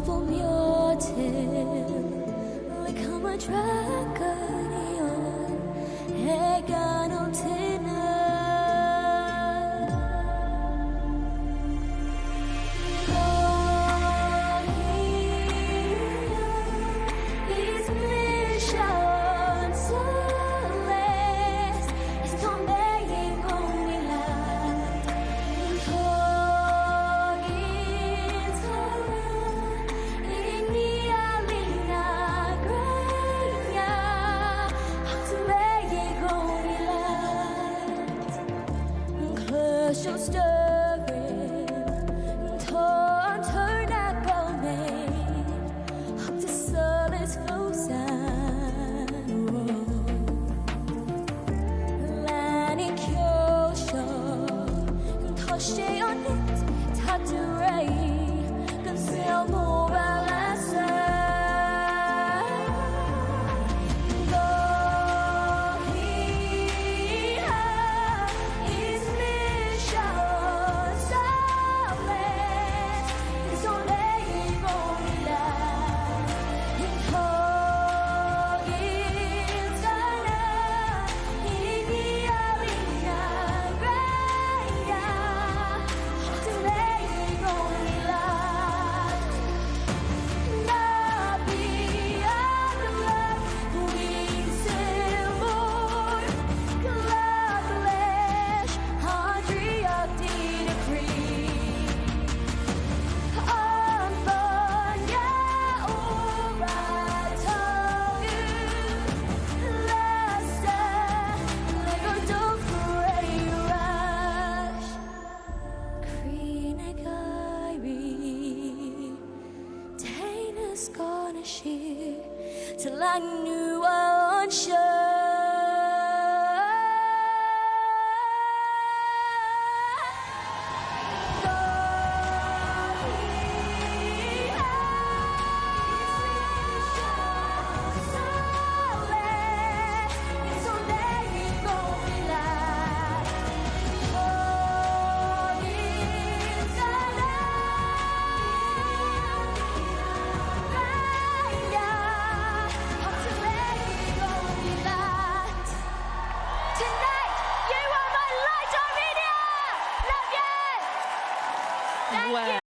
your tail like I'm a dragon 해가 넘치는 Your story turn up on me up to solace fusan lan이 켜셔 다시 on it 타투레이 근세어 모발라서 gonna shear till I knew I was sure. Wow.